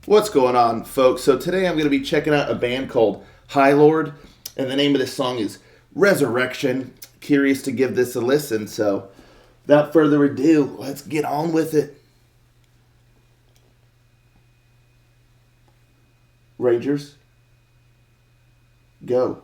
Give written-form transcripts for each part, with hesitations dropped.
What's going on, folks? So today I'm going to be checking out a band called Highlord, and the name of this song is Resurrection. Curious to give this a listen, so without further ado, let's get on with it. Rangers, go.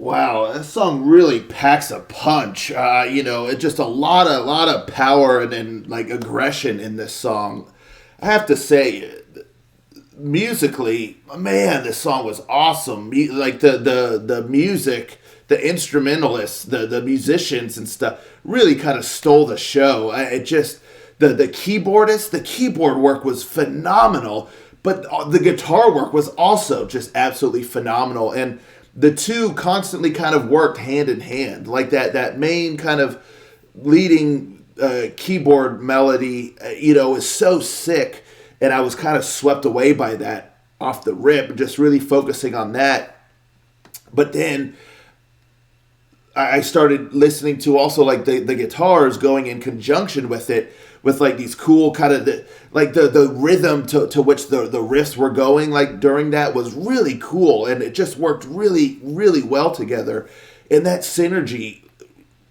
Wow, that song really packs a punch. It's just a lot of power and like aggression in this song. I have to say, musically, man, this song was awesome. Like the music, the instrumentalists, the musicians and stuff really kind of stole the show. It just the keyboardist, the keyboard work was phenomenal, but the guitar work was also just absolutely phenomenal. And the two constantly kind of worked hand in hand, like that main kind of leading keyboard melody, is so sick. And I was kind of swept away by that off the rip, just really focusing on that. But then I started listening to also like the guitars going in conjunction with it, with like these cool kind of the rhythm to which the riffs were going like during that was really cool, and it just worked really, really well together. And that synergy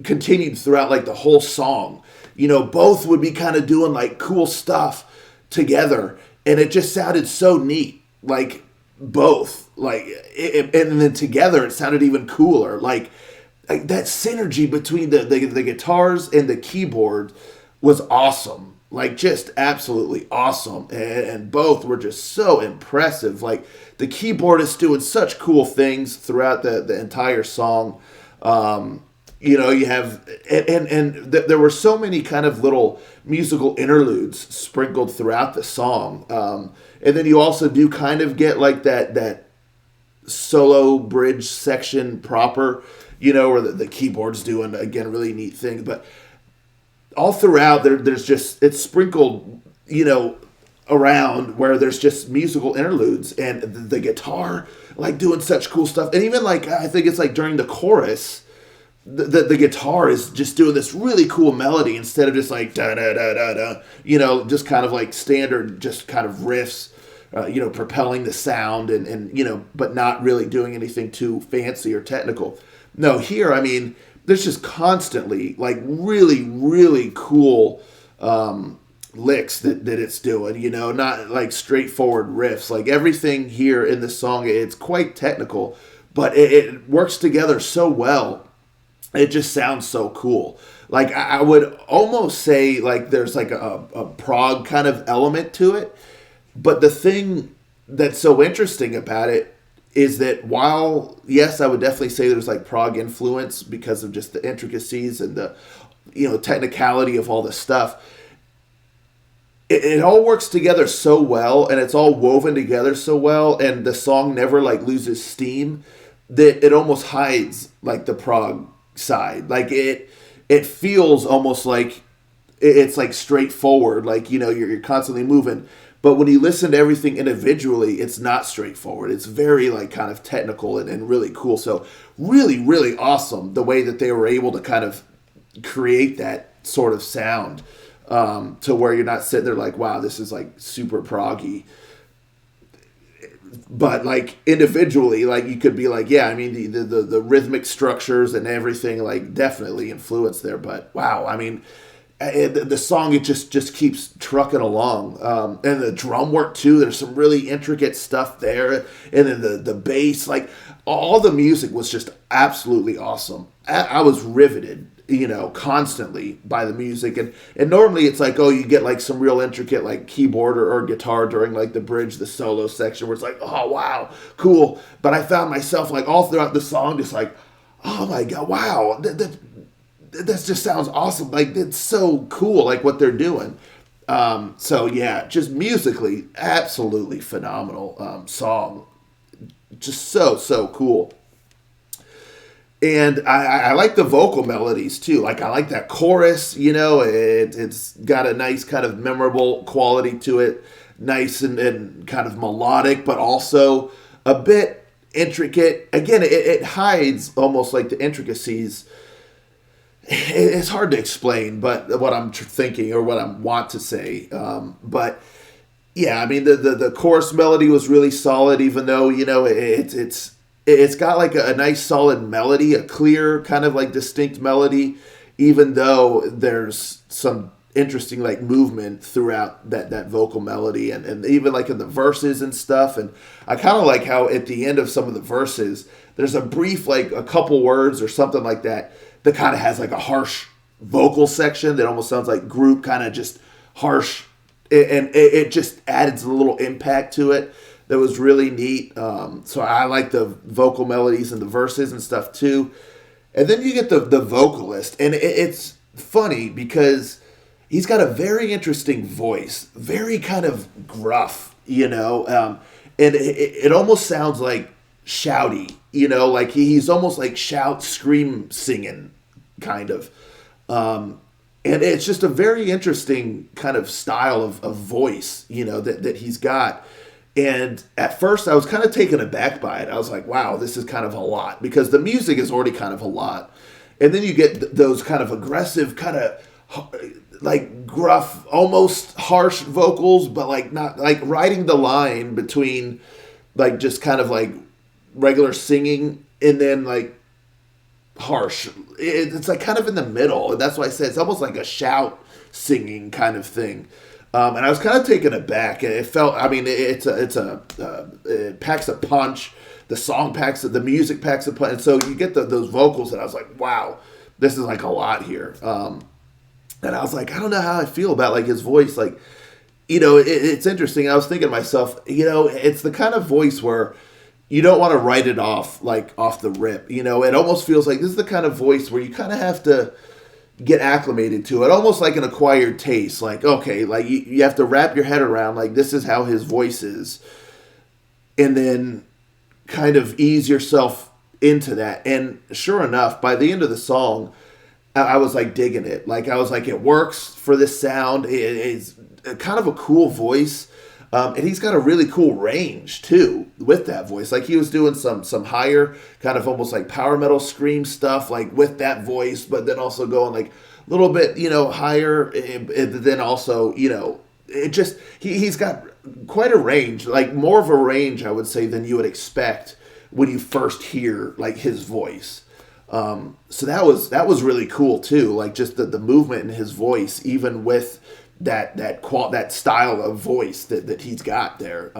continued throughout like the whole song. Both would be kind of doing like cool stuff together, and it just sounded so neat, like both and then together it sounded even cooler, like that synergy between the guitars and the keyboard was awesome, like just absolutely awesome, and both were just so impressive. Like the keyboardist doing such cool things throughout the entire song. You have there were so many kind of little musical interludes sprinkled throughout the song, and then you also do kind of get like that solo bridge section proper, where the keyboard's doing again a really neat thing. But all throughout there's just it's sprinkled around where there's just musical interludes, and the guitar like doing such cool stuff. And even like I think it's like during the chorus, the guitar is just doing this really cool melody instead of just like da da da da da, just kind of like standard, just kind of riffs, propelling the sound and but not really doing anything too fancy or technical. No, here, I mean, there's just constantly like really, really cool licks that it's doing, not like straightforward riffs. Like everything here in this song, it's quite technical, but it works together so well. It just sounds so cool. Like I would almost say like there's like a prog kind of element to it. But the thing that's so interesting about it is that while, yes, I would definitely say there's like prog influence because of just the intricacies and the technicality of all this stuff, it all works together so well, and it's all woven together so well, and the song never like loses steam, that it almost hides like the prog side. Like it feels almost like it's like straightforward, like you're constantly moving. But when you listen to everything individually, it's not straightforward. It's very like kind of technical and really cool. So really, really awesome the way that they were able to kind of create that sort of sound, to where you're not sitting there like, wow, this is like super proggy. But like individually, like you could be like, yeah, I mean the rhythmic structures and everything like definitely influenced there. But wow, I mean, the song, it just keeps trucking along, and the drum work too. There's some really intricate stuff there, and then the bass, like all the music was just absolutely awesome. I was riveted, constantly by the music, and normally it's like, oh, you get like some real intricate like keyboard or guitar during like the bridge, the solo section, where it's like, oh wow, cool. But I found myself like all throughout the song just like, oh my god, wow, that just sounds awesome. Like it's so cool, like what they're doing. So yeah, just musically, absolutely phenomenal song. Just so cool. And I like the vocal melodies too. Like I like that chorus, it's got a nice kind of memorable quality to it. Nice and kind of melodic, but also a bit intricate. Again, it hides almost like the intricacies. It's hard to explain, but what I'm thinking or what I want to say. But yeah, I mean the chorus melody was really solid, even though it's got like a nice solid melody, a clear kind of like distinct melody, even though there's some interesting like movement throughout that vocal melody, and even like in the verses and stuff. And I kind of like how at the end of some of the verses there's a brief like a couple words or something like that kind of has like a harsh vocal section that almost sounds like group, kind of just harsh, and it just adds a little impact to it that was really neat. So I like the vocal melodies and the verses and stuff too. And then you get the vocalist, and it's funny because he's got a very interesting voice, very kind of gruff, and it almost sounds like shouty, like he's almost like shout, scream, singing, kind of. And it's just a very interesting kind of style of voice, that he's got. And at first I was kind of taken aback by it. I was like, wow, this is kind of a lot, because the music is already kind of a lot. And then you get those kind of aggressive, kind of like gruff, almost harsh vocals, but like not like riding the line between like just kind of like regular singing and then like harsh. It's like kind of in the middle. And that's why I said it's almost like a shout singing kind of thing. And I was kind of taken aback. It felt, I mean, it packs a punch. The song packs it, the music packs a punch. And so you get those vocals, and I was like, wow, this is like a lot here. And I was like, I don't know how I feel about like his voice. Like, it's interesting. I was thinking to myself, it's the kind of voice where you don't want to write it off, like off the rip. It almost feels like this is the kind of voice where you kind of have to get acclimated to it, almost like an acquired taste. Like, okay, like you have to wrap your head around, like, this is how his voice is, and then kind of ease yourself into that. And sure enough, by the end of the song, I was like digging it. Like, I was like, it works for this sound. It's kind of a cool voice. And he's got a really cool range too with that voice. Like, he was doing some higher kind of almost like power metal scream stuff, like with that voice, but then also going like a little bit, higher. And then also, it just, he's got quite a range, like more of a range, I would say, than you would expect when you first hear like his voice. So that was really cool too. Like, just the movement in his voice, even with that style of voice that he's got there.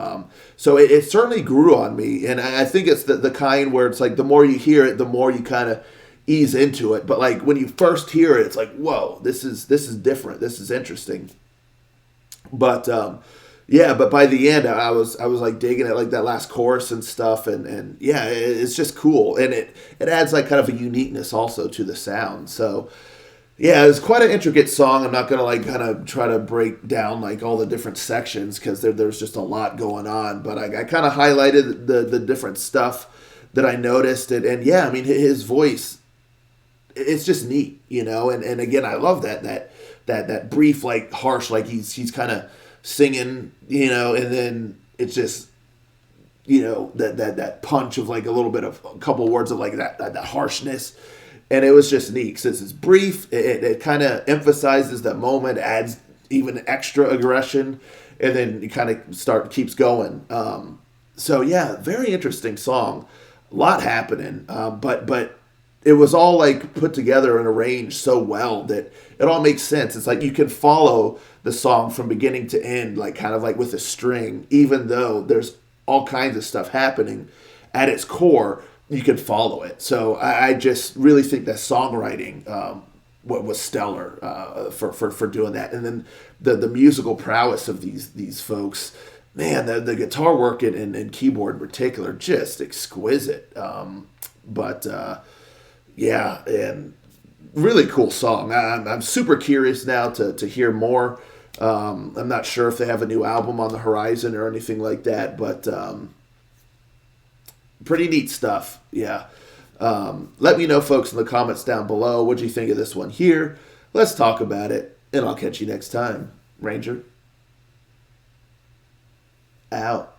So it certainly grew on me, and I think it's the kind where it's like the more you hear it, the more you kind of ease into it. But like when you first hear it, it's like, whoa, this is different. This is interesting. But but by the end, I was like digging it, like that last chorus and stuff, and yeah, it's just cool, and it adds like kind of a uniqueness also to the sound. So yeah, it's quite an intricate song. I'm not going to like kind of try to break down like all the different sections, because there's just a lot going on. But I kind of highlighted the different stuff that I noticed. And yeah, I mean, his voice, it's just neat, And again, I love that brief, like harsh, like he's kind of singing, and then it's just, that punch of like a little bit of a couple words of like that harshness. And it was just neat, since it's brief. It kind of emphasizes that moment, adds even extra aggression, and then it kind of keeps going. So yeah, very interesting song. A lot happening, but it was all like put together and arranged so well that it all makes sense. It's like you can follow the song from beginning to end, like kind of like with a string, even though there's all kinds of stuff happening. At its core, you can follow it. So I just really think that songwriting was stellar for doing that. And then the musical prowess of these folks, man, the guitar work and keyboard in particular, just exquisite. Yeah, and really cool song. I'm super curious now to hear more. I'm not sure if they have a new album on the horizon or anything like that, but pretty neat stuff. Yeah. Let me know, folks, in the comments down below. What'd you think of this one here? Let's talk about it, and I'll catch you next time. Ranger out.